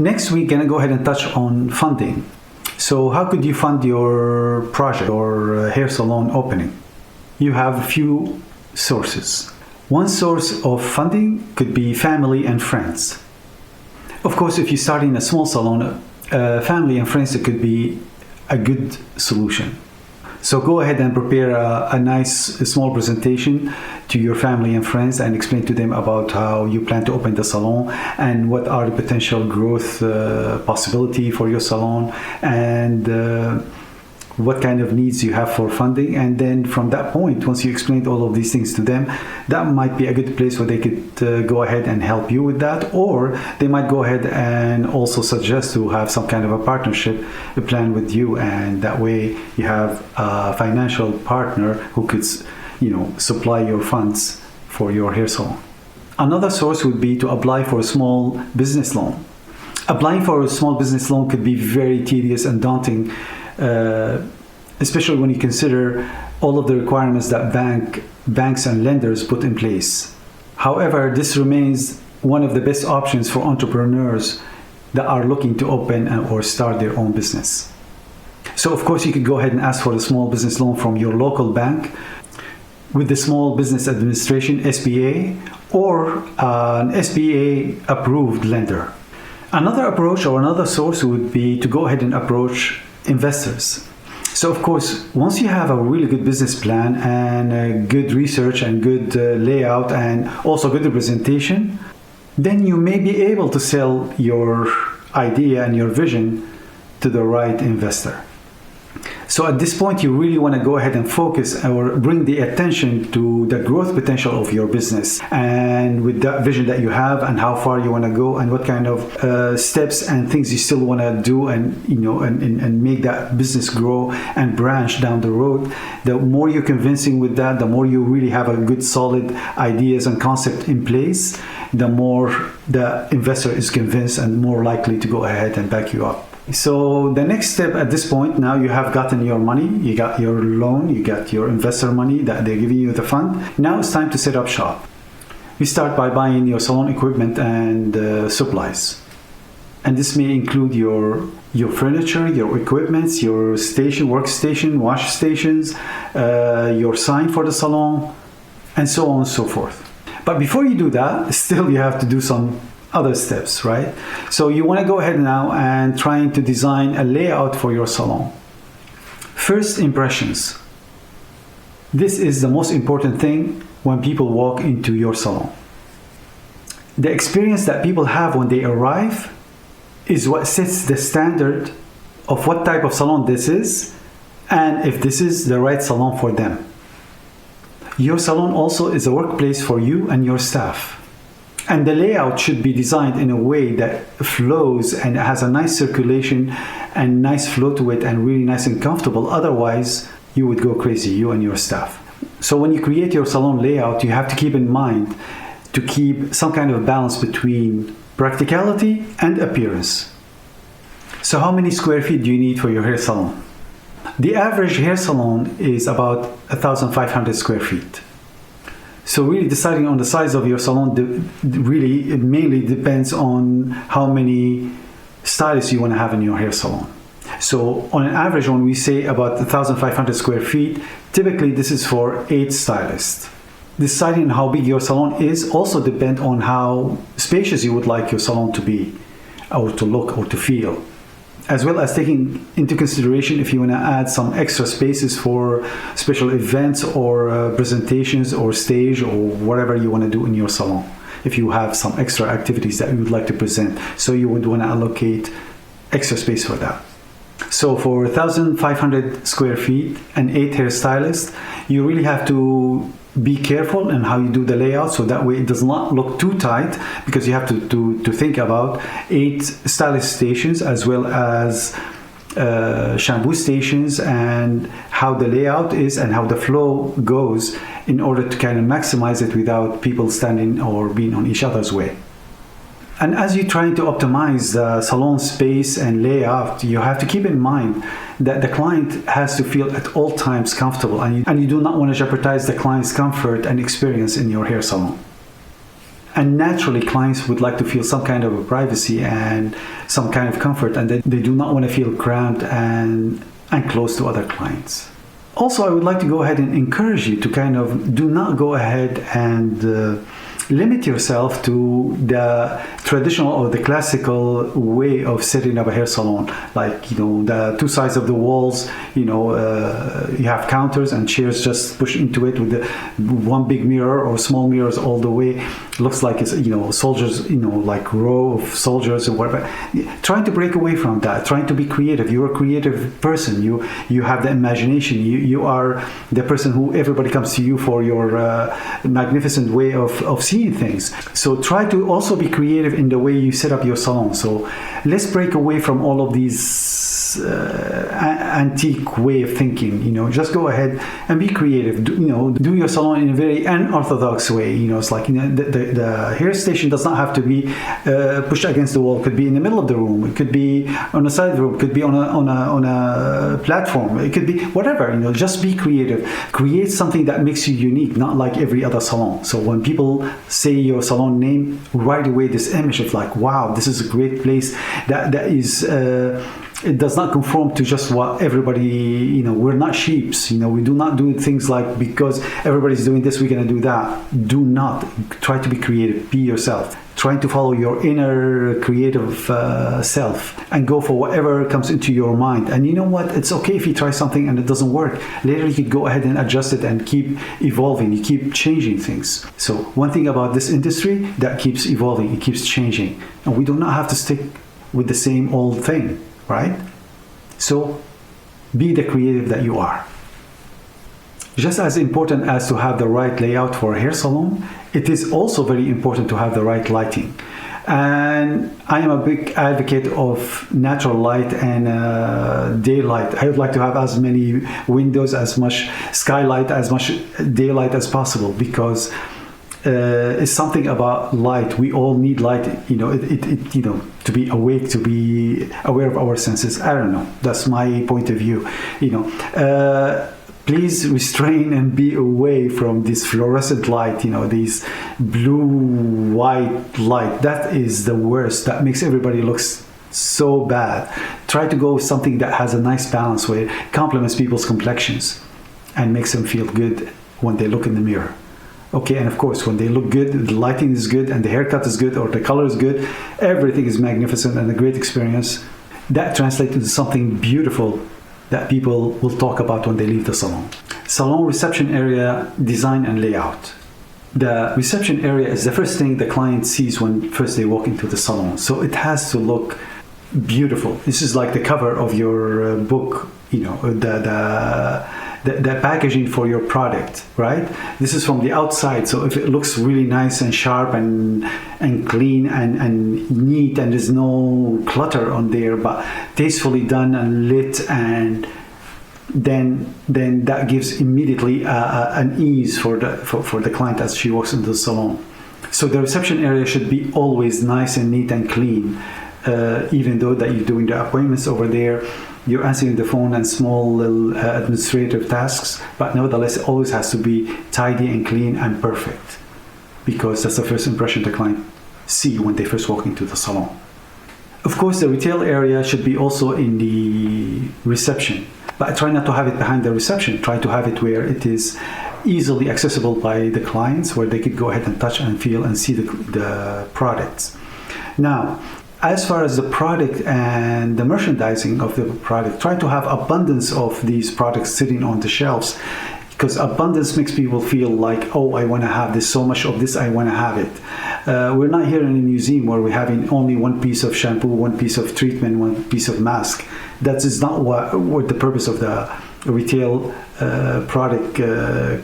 Next, we're going to go ahead and touch on funding. So how could you fund your project or hair salon opening? You have a few sources. One source of funding could be family and friends. Of course, if you're starting a small salon, family and friends, it could be a good solution. So go ahead and prepare a nice small presentation to your family and friends and explain to them about how you plan to open the salon and what are the potential growth possibility for your salon and what kind of needs you have for funding. And then from that point, once you explained all of these things to them, that might be a good place where they could go ahead and help you with that, or they might go ahead and also suggest to have some kind of a partnership plan with you, and that way you have a financial partner who could, supply your funds for your hair salon. Another source would be to apply for a small business loan. Applying for a small business loan could be very tedious and daunting, especially when you consider all of the requirements that banks and lenders put in place. However, this remains one of the best options for entrepreneurs that are looking to open or start their own business. So of course, you could go ahead and ask for a small business loan from your local bank with the Small Business Administration, SBA, or an SBA approved lender. Another approach or another source would be to go ahead and approach investors. So of course, once you have a really good business plan and good research and good layout and also good representation, then you may be able to sell your idea and your vision to the right investor. So at this point, you really want to go ahead and focus or bring the attention to the growth potential of your business, and with that vision that you have and how far you want to go and what kind of steps and things you still want to do and make that business grow and branch down the road. The more you're convincing with that, the more you really have a good solid ideas and concept in place, the more the investor is convinced and more likely to go ahead and back you up. So the next step at this point, now you have gotten your money, you got your loan, you got your investor money that they're giving you the fund. Now it's time to set up shop. You start by buying your salon equipment and supplies. And this may include your furniture, your equipments, your workstation, wash stations, your sign for the salon, and so on and so forth. But before you do that, still you have to do some other steps, right? So you want to go ahead now and trying to design a layout for your salon. First impressions. This is the most important thing when people walk into your salon. The experience that people have when they arrive is what sets the standard of what type of salon this is and if this is the right salon for them. Your salon also is a workplace for you and your staff. And the layout should be designed in a way that flows and has a nice circulation and nice flow to it and really nice and comfortable. Otherwise, you would go crazy, you and your staff. So when you create your salon layout, you have to keep in mind to keep some kind of balance between practicality and appearance. So how many square feet do you need for your hair salon? The average hair salon is about 1,500 square feet. So really deciding on the size of your salon it mainly depends on how many stylists you want to have in your hair salon. So on an average, when we say about 1,500 square feet, typically this is for 8 stylists. Deciding how big your salon is also depends on how spacious you would like your salon to be, or to look, or to feel, as well as taking into consideration if you want to add some extra spaces for special events or presentations or stage or whatever you want to do in your salon. If you have some extra activities that you would like to present, so you would want to allocate extra space for that. So for 1,500 square feet and 8 hairstylists, you really have to be careful in how you do the layout, so that way it does not look too tight, because you have to think about 8 stylist stations as well as shampoo stations, and how the layout is and how the flow goes, in order to kind of maximize it without people standing or being on each other's way. And as you're trying to optimize the salon space and layout, you have to keep in mind that the client has to feel at all times comfortable, and you do not want to jeopardize the client's comfort and experience in your hair salon. And naturally, clients would like to feel some kind of a privacy and some kind of comfort, and they do not want to feel cramped and close to other clients. Also, I would like to go ahead and encourage you to kind of do not go ahead and limit yourself to the traditional or the classical way of setting up a hair salon. Like, the two sides of the walls, you have counters and chairs just push into it with the one big mirror or small mirrors all the way. Looks like it's, soldiers, like row of soldiers or whatever. Trying to break away from that, trying to be creative. You're a creative person. You have the imagination. You are the person who everybody comes to you for your magnificent way of seeing things. So try to also be creative in the way you set up your salon. So let's break away from all of these antique way of thinking. Just go ahead and be creative. Do your salon in a very unorthodox way. It's like the hair station does not have to be pushed against the wall. It could be in the middle of the room. It could be on the side of the room. It could be on a platform. It could be whatever. Just be creative. Create something that makes you unique, not like every other salon. So when people say your salon name, right away this image of like, wow, this is a great place that is it does not conform to just what everybody, we're not sheeps, we do not do things like because everybody's doing this, we're going to do that. Do not. Try to be creative. Be yourself. Trying to follow your inner creative self and go for whatever comes into your mind. And you know what? It's okay if you try something and it doesn't work. Later you could go ahead and adjust it and keep evolving. You keep changing things. So one thing about this industry, that keeps evolving. It keeps changing. And we do not have to stick with the same old thing, right? So be the creative that you are. Just as important as to have the right layout for a hair salon, it is also very important to have the right lighting. And I am a big advocate of natural light and daylight. I would like to have as many windows, as much skylight, as much daylight as possible, because it's something about light. We all need light, to be awake, to be aware of our senses. I don't know. That's my point of view. Please restrain and be away from this fluorescent light, these blue, white light. That is the worst. That makes everybody look so bad. Try to go with something that has a nice balance where it complements people's complexions and makes them feel good when they look in the mirror. Okay, and of course, when they look good, the lighting is good and the haircut is good or the color is good, everything is magnificent and a great experience. That translates into something beautiful that people will talk about when they leave the salon. Salon reception area design and layout. The reception area is the first thing the client sees when first they walk into the salon. So it has to look beautiful. This is like the cover of your book, the packaging for your product, right? This is from the outside. So if it looks really nice and sharp and clean and neat, and there's no clutter on there, but tastefully done and lit, and then that gives immediately an ease for the client as she walks into the salon. So the reception area should be always nice and neat and clean, even though that you're doing the appointments over there. You're answering the phone and small little administrative tasks, but nevertheless, it always has to be tidy and clean and perfect, because that's the first impression the client see when they first walk into the salon. Of course, the retail area should be also in the reception, but try not to have it behind the reception. Try to have it where it is easily accessible by the clients, where they could go ahead and touch and feel and see the products. Now, as far as the product and the merchandising of the product, try to have abundance of these products sitting on the shelves, because abundance makes people feel like, oh, I want to have this, so much of this, I want to have it. We're not here in a museum where we're having only one piece of shampoo, one piece of treatment, one piece of mask. That is not what the purpose of the retail product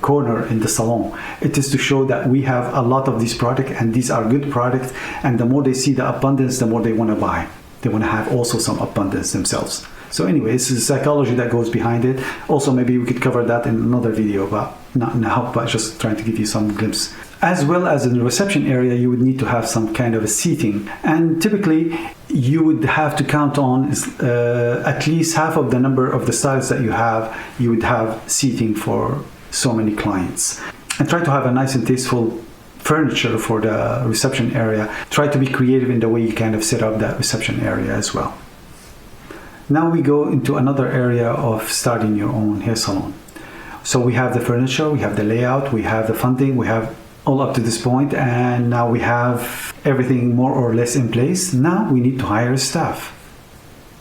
corner in the salon. It is to show that we have a lot of these products, and these are good products, and the more they see the abundance, the more they want to buy. They want to have also some abundance themselves. So anyway, this is psychology that goes behind it. Also, maybe we could cover that in another video, but not now, but just trying to give you some glimpse. As well as in the reception area, you would need to have some kind of a seating, and typically you would have to count on at least half of the number of the styles that you would have seating for so many clients. And try to have a nice and tasteful furniture for the reception area, try to be creative in the way you kind of set up that reception area as well. Now we go into another area of starting your own hair salon. So we have the furniture, we have the layout, we have the funding, we have all up to this point, and now we have everything more or less in place. Now we need to hire staff.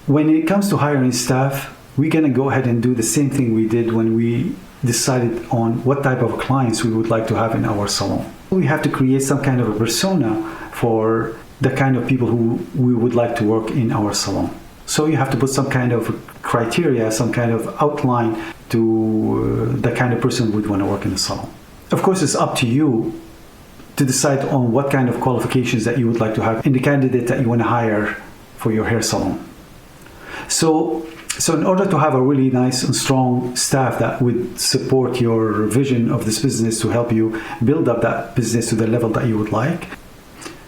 When it comes to hiring staff, we're gonna go ahead and do the same thing we did when we decided on what type of clients we would like to have in our salon. We have to create some kind of a persona for the kind of people who we would like to work in our salon. So you have to put some kind of criteria, some kind of outline to the kind of person who would want to work in the salon. Of course, it's up to you to decide on what kind of qualifications that you would like to have in the candidate that you want to hire for your hair salon. So in order to have a really nice and strong staff that would support your vision of this business to help you build up that business to the level that you would like,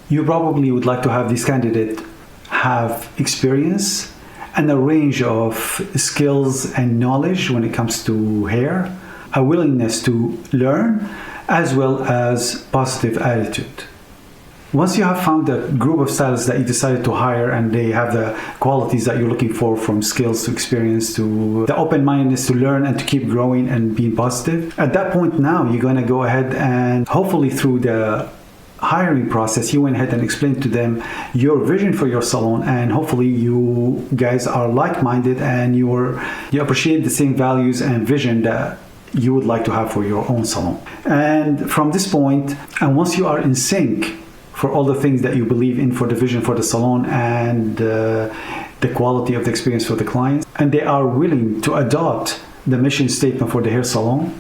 you probably would like to have this candidate have experience and a range of skills and knowledge when it comes to hair, a willingness to learn, as well as positive attitude. Once you have found a group of stylists that you decided to hire and they have the qualities that you're looking for, from skills to experience to the open-mindedness to learn and to keep growing and being positive, at that point now you're going to go ahead and hopefully through the hiring process you went ahead and explained to them your vision for your salon, and hopefully you guys are like-minded and you appreciate the same values and vision that you would like to have for your own salon. And from this point, and once you are in sync for all the things that you believe in for the vision for the salon and the quality of the experience for the clients, and they are willing to adopt the mission statement for the hair salon,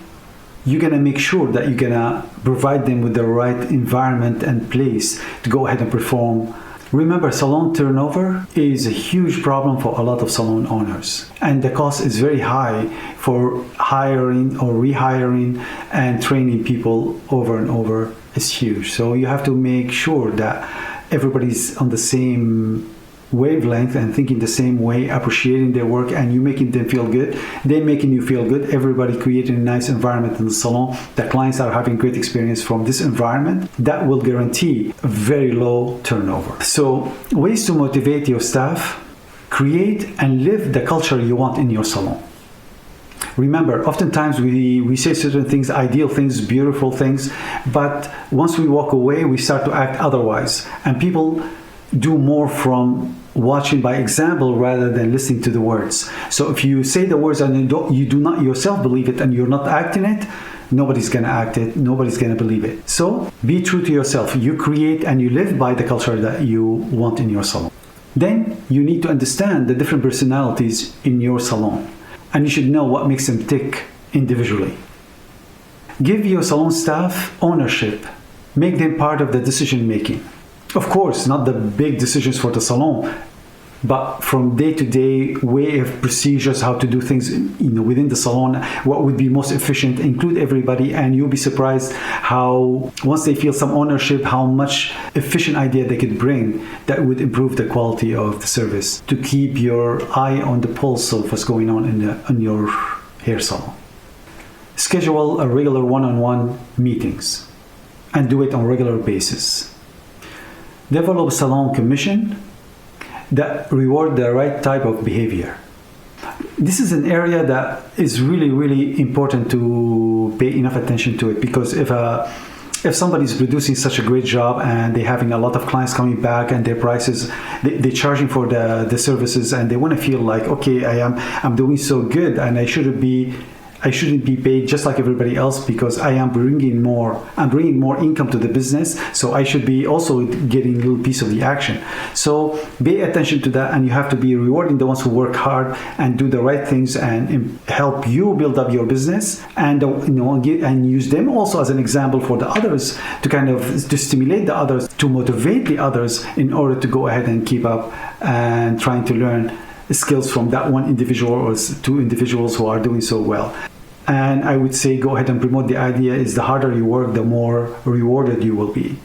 you're gonna make sure that you're gonna provide them with the right environment and place to go ahead and perform. Remember, salon turnover is a huge problem for a lot of salon owners, and the cost is very high for hiring or rehiring and training people over and over is huge. So you have to make sure that everybody's on the same wavelength and thinking the same way, appreciating their work, and you making them feel good, they're making you feel good, everybody creating a nice environment in the salon. The clients are having great experience from this environment. That will guarantee a very low turnover. So ways to motivate your staff: create and live the culture you want in your salon. Remember, oftentimes we say certain things, ideal things, beautiful things, but once we walk away, we start to act otherwise. And people do more from watching by example rather than listening to the words. So if you say the words and you do not yourself believe it and you're not acting it, nobody's gonna act it, nobody's gonna believe it. So be true to yourself. You create and you live by the culture that you want in your salon. Then you need to understand the different personalities in your salon, and you should know what makes them tick individually. Give your salon staff ownership. Make them part of the decision making. Of course, not the big decisions for the salon, but from day-to-day way of procedures, how to do things, within the salon, what would be most efficient, include everybody, and you'll be surprised how once they feel some ownership, how much efficient idea they could bring that would improve the quality of the service, to keep your eye on the pulse of what's going on in your hair salon. Schedule a regular one-on-one meetings and do it on a regular basis. Develop a salon commission that reward the right type of behavior. This is an area that is really, really important to pay enough attention to it, because if somebody's producing such a great job and they're having a lot of clients coming back and their prices, they're charging for the services, and they want to feel like, okay, I'm doing so good and I shouldn't be paid just like everybody else because I'm bringing more income to the business, so I should be also getting a little piece of the action. So pay attention to that, and you have to be rewarding the ones who work hard and do the right things and help you build up your business, and and use them also as an example for the others, to stimulate the others, to motivate the others in order to go ahead and keep up and trying to learn skills from that one individual or two individuals who are doing so well. And I would say go ahead and promote the idea is the harder you work, the more rewarded you will be.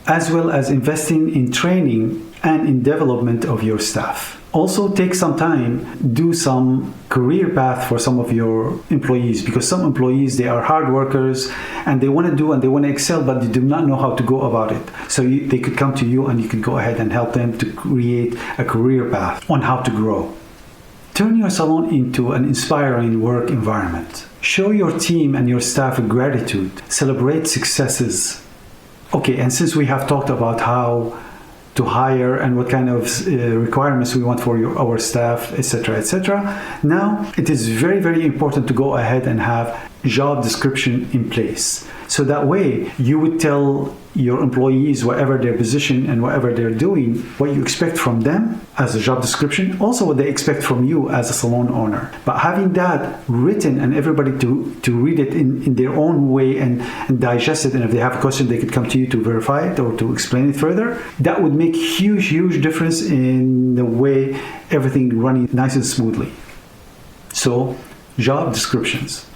As well as investing in training and in development of your staff. Also take some time, do some career path for some of your employees, because some employees, they are hard workers and they want to do and they want to excel, but they do not know how to go about it. So they could come to you and you could go ahead and help them to create a career path on how to grow. Turn your salon into an inspiring work environment. Show your team and your staff gratitude. Celebrate successes. Okay, and since we have talked about how to hire and what kind of requirements we want for our staff, etc., now it is very, very important to go ahead and have job description in place. So that way you would tell your employees whatever their position and whatever they're doing, what you expect from them as a job description, also what they expect from you as a salon owner. But having that written and everybody to read it in their own way and digest it, and if they have a question, they could come to you to verify it or to explain it further, that would make huge difference in the way everything running nice and smoothly. So, job descriptions.